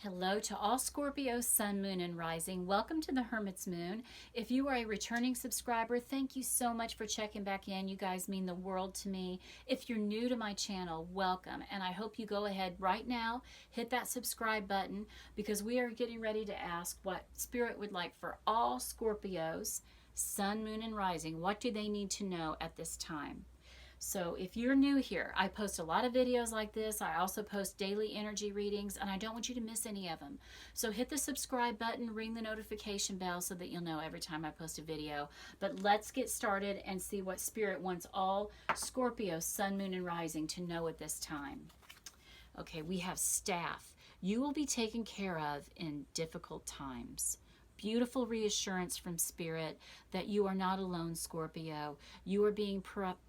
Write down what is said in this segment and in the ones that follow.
Hello to all Scorpio, Sun, Moon, and Rising. Welcome to the Hermit's Moon. If you are a returning subscriber, thank you so much for checking back in. You guys mean the world to me. If you're new to my channel, welcome. And I hope you go ahead right now, hit that subscribe button, because we are getting ready to ask what Spirit would like for all Scorpios, Sun, Moon, and Rising. What do they need to know at this time? So if you're new here, I post a lot of videos like this. I also post daily energy readings, and I don't want you to miss any of them. So hit the subscribe button, ring the notification bell so that you'll know every time I post a video. But let's get started and see what Spirit wants all Scorpio, Sun, Moon, and Rising to know at this time. Okay, we have Staff. You will be taken care of in difficult times. Beautiful reassurance from Spirit that you are not alone, Scorpio. You are being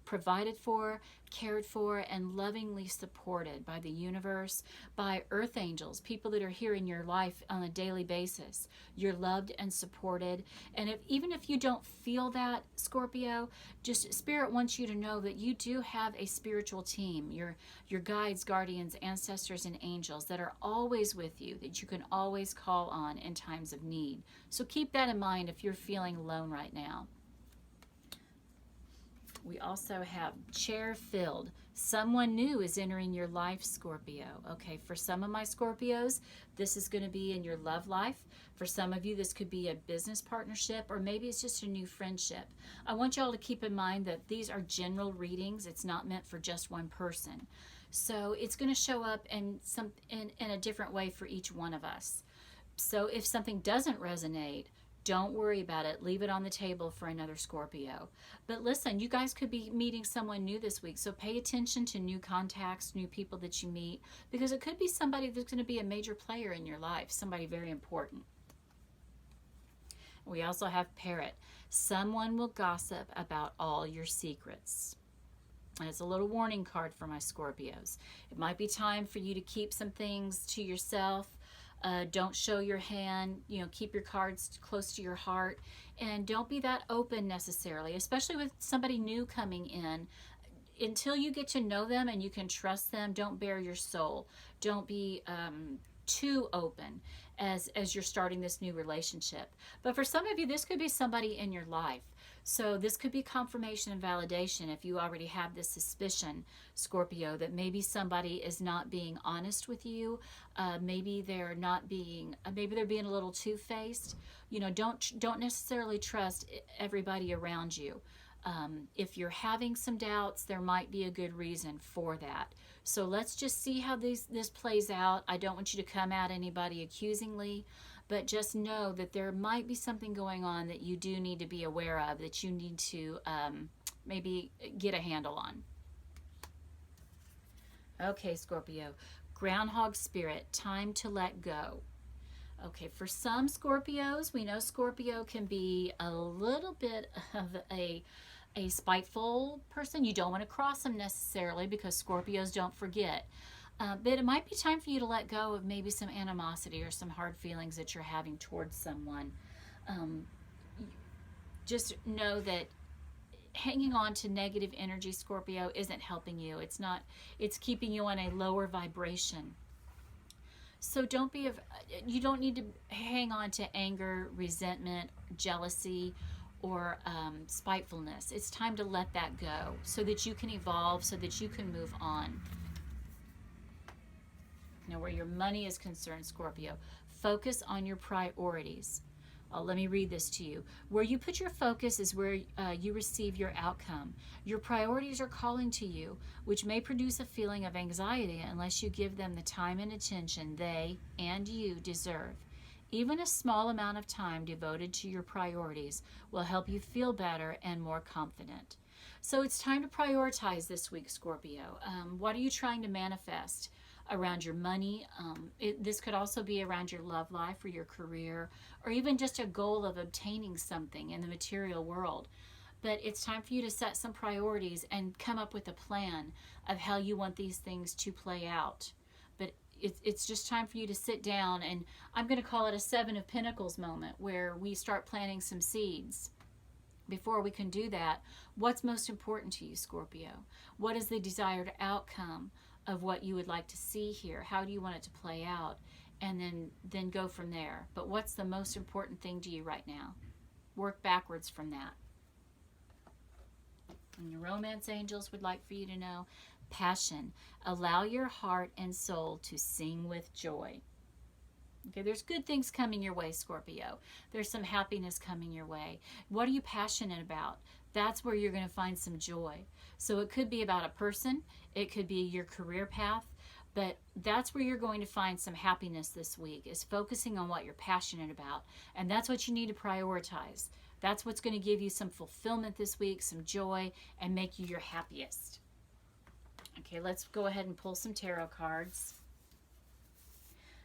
provided for, cared for, and lovingly supported by the universe, by earth angels, people that are here in your life on a daily basis. You're loved and supported. And even if you don't feel that, Scorpio, just Spirit wants you to know that you do have a spiritual team, your guides, guardians, ancestors, and angels that are always with you, that you can always call on in times of need. So keep that in mind if you're feeling alone right now. We also have chair filled. Someone new is entering your life, Scorpio. Okay, for some of my Scorpios, this is going to be in your love life. For some of you, this could be a business partnership, or maybe it's just a new friendship. I want y'all to keep in mind that these are general readings. It's not meant for just one person. So it's going to show up in a different way for each one of us. So if something doesn't resonate, don't worry about it. Leave it on the table for another Scorpio. But listen, you guys could be meeting someone new this week, so pay attention to new contacts, new people that you meet, because it could be somebody that's going to be a major player in your life, somebody very important. We also have Parrot. Someone will gossip about all your secrets. And it's a little warning card for my Scorpios. It might be time for you to keep some things to yourself. Don't show your hand, keep your cards close to your heart, and don't be that open necessarily, especially with somebody new coming in. Until you get to know them and you can trust them, don't bare your soul. Don't be too open as you're starting this new relationship. But for some of you, this could be somebody in your life. So this could be confirmation and validation if you already have this suspicion, Scorpio, that maybe somebody is not being honest with you. Maybe they're being a little two-faced. Don't necessarily trust everybody around you. If you're having some doubts, there might be a good reason for that. So let's just see how this plays out. I don't want you to come at anybody accusingly, but just know that there might be something going on that you do need to be aware of, that you need to maybe get a handle on. Okay, Scorpio. Groundhog Spirit, time to let go. Okay, for some Scorpios, we know Scorpio can be a little bit of a spiteful person. You don't want to cross them necessarily, because Scorpios don't forget. But it might be time for you to let go of maybe some animosity or some hard feelings that you're having towards someone. Just know that hanging on to negative energy, Scorpio, isn't helping you. It's keeping you on a lower vibration. So you don't need to hang on to anger, resentment, jealousy, or spitefulness. It's time to let that go so that you can evolve, so that you can move on. Now, where your money is concerned, Scorpio, focus on your priorities. Let me read this to you. Where you put your focus is where you receive your outcome. Your priorities are calling to you, which may produce a feeling of anxiety unless you give them the time and attention they and you deserve. Even a small amount of time devoted to your priorities will help you feel better and more confident. So it's time to prioritize this week, Scorpio. What are you trying to manifest around your money? This could also be around your love life or your career, or even just a goal of obtaining something in the material world. But it's time for you to set some priorities and come up with a plan of how you want these things to play out. But it's just time for you to sit down, and I'm going to call it a Seven of Pentacles moment, where we start planting some seeds. Before we can do that, what's most important to you, Scorpio? What is the desired outcome of what you would like to see here? How do you want it to play out? and then go from there. But what's the most important thing to you right now? Work backwards from that. And your romance angels would like for you to know passion. Allow your heart and soul to sing with joy. Okay, there's good things coming your way, Scorpio. There's some happiness coming your way. What are you passionate about? That's where you're going to find some joy. So it could be about a person. It could be your career path. But that's where you're going to find some happiness this week, is focusing on what you're passionate about. And that's what you need to prioritize. That's what's going to give you some fulfillment this week, some joy, and make you your happiest. Okay, let's go ahead and pull some tarot cards.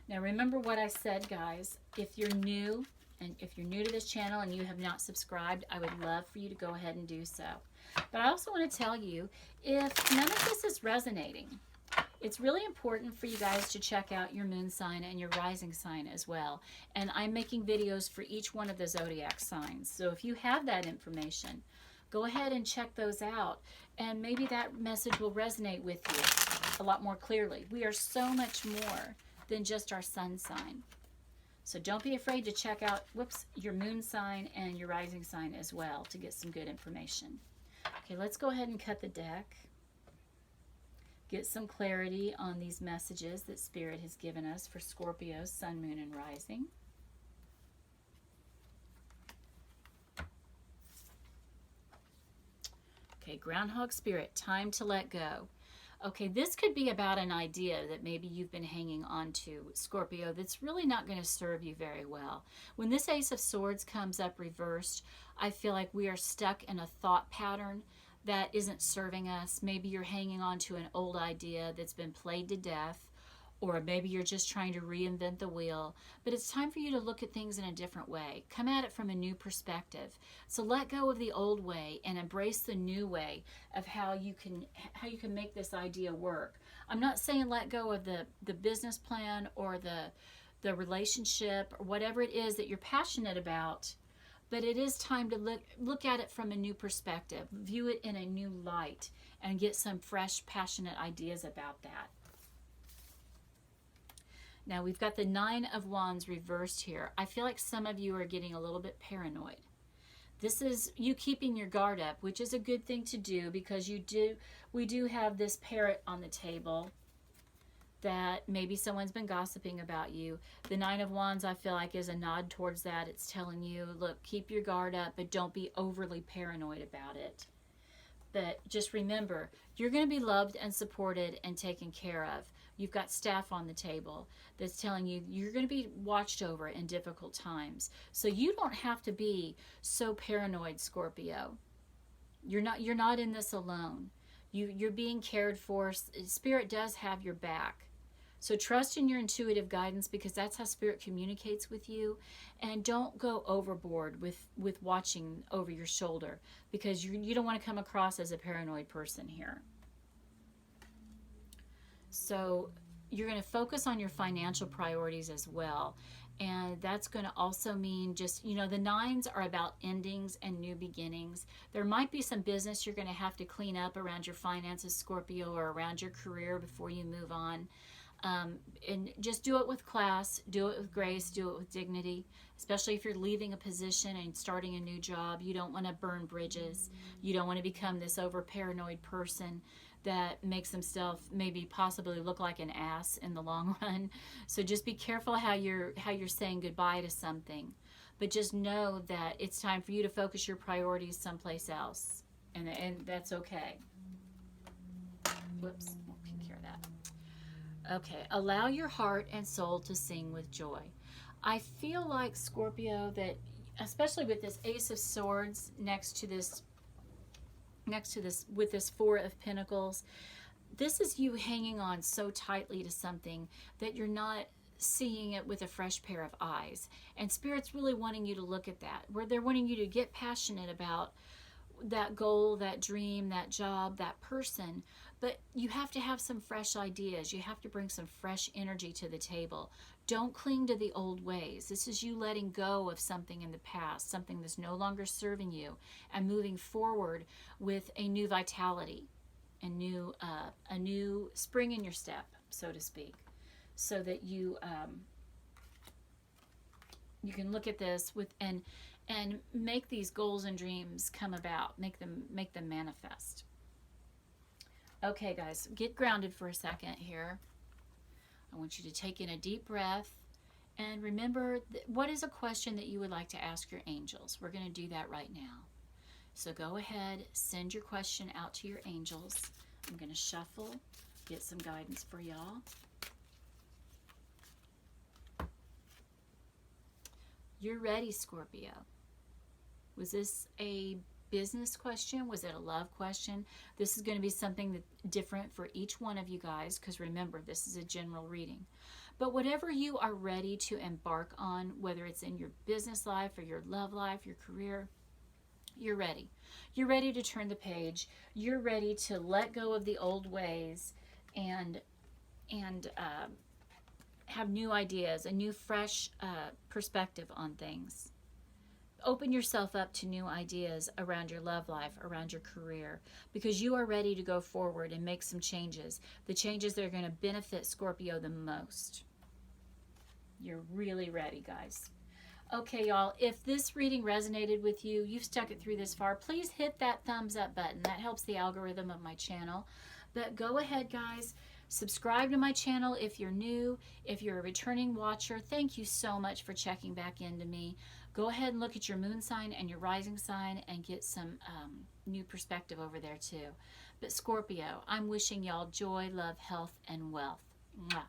Now remember what I said, guys. If you're new, and if you're new to this channel and you have not subscribed, I would love for you to go ahead and do so. But I also want to tell you, if none of this is resonating, it's really important for you guys to check out your moon sign and your rising sign as well. And I'm making videos for each one of the zodiac signs. So if you have that information, go ahead and check those out. And maybe that message will resonate with you a lot more clearly. We are so much more than just our sun sign. So don't be afraid to check out, your moon sign and your rising sign as well to get some good information. Okay, let's go ahead and cut the deck. Get some clarity on these messages that Spirit has given us for Scorpio, Sun, Moon, and Rising. Okay, Groundhog Spirit, time to let go. Okay, this could be about an idea that maybe you've been hanging on to, Scorpio, that's really not going to serve you very well. When this Ace of Swords comes up reversed, I feel like we are stuck in a thought pattern that isn't serving us. Maybe you're hanging on to an old idea that's been played to death, or maybe you're just trying to reinvent the wheel. But it's time for you to look at things in a different way. Come at it from a new perspective. So let go of the old way and embrace the new way of how you can make this idea work. I'm not saying let go of the business plan or the relationship or whatever it is that you're passionate about. But it is time to look at it from a new perspective, view it in a new light, and get some fresh, passionate ideas about that. Now we've got the Nine of Wands reversed here. I feel like some of you are getting a little bit paranoid. This is you keeping your guard up, which is a good thing to do, because we do have this parrot on the table that maybe someone's been gossiping about you. The Nine of Wands, I feel like, is a nod towards that. It's telling you, look, keep your guard up, but don't be overly paranoid about it. But just remember, you're going to be loved and supported and taken care of. You've got staff on the table that's telling you you're going to be watched over in difficult times. So you don't have to be so paranoid, Scorpio. You're not in this alone. You're being cared for. Spirit does have your back. So trust in your intuitive guidance, because that's how Spirit communicates with you. And don't go overboard with watching over your shoulder, because you don't want to come across as a paranoid person here. So you're going to focus on your financial priorities as well. And that's going to also mean just, the nines are about endings and new beginnings. There might be some business you're going to have to clean up around your finances, Scorpio, or around your career before you move on. And just do it with class, do it with grace, do it with dignity, especially if you're leaving a position and starting a new job. You don't want to burn bridges. You don't want to become this over paranoid person that makes himself maybe possibly look like an ass in the long run. So just be careful how you're saying goodbye to something. But just know that it's time for you to focus your priorities someplace else. And that's okay. Whoops, we'll take care of that. Okay, allow your heart and soul to sing with joy. I feel like, Scorpio, that especially with this Ace of Swords next to this with this Four of Pentacles, this is you hanging on so tightly to something that you're not seeing it with a fresh pair of eyes. And Spirit's really wanting you to look at that, where they're wanting you to get passionate about that goal, that dream, that job, that person. But you have to have some fresh ideas. You have to bring some fresh energy to the table. Don't cling to the old ways. This is you letting go of something in the past, something that's no longer serving you, and moving forward with a new vitality, a new spring in your step, so to speak, so that you You can look at this with and make these goals and dreams come about. Make them manifest. Okay, guys, get grounded for a second here. I want you to take in a deep breath and remember, what is a question that you would like to ask your angels? We're going to do that right now. So go ahead, send your question out to your angels. I'm going to shuffle, get some guidance for y'all. You're ready, Scorpio. Was this a business question? Was it a love question? This is going to be something that different for each one of you guys, because remember, this is a general reading. But whatever you are ready to embark on, whether it's in your business life or your love life, your career, you're ready. You're ready to turn the page. You're ready to let go of the old ways and have new ideas, a new fresh perspective on things. Open yourself up to new ideas around your love life, around your career, because you are ready to go forward and make some changes. The changes that are going to benefit Scorpio the most. You're really ready, guys. Okay, y'all, if this reading resonated with you, you've stuck it through this far, please hit that thumbs up button. That helps the algorithm of my channel. But go ahead, guys. Subscribe to my channel if you're new. If you're a returning watcher, thank you so much for checking back into me. Go ahead and look at your moon sign and your rising sign and get some new perspective over there too. But Scorpio, I'm wishing y'all joy, love, health, and wealth. Mwah.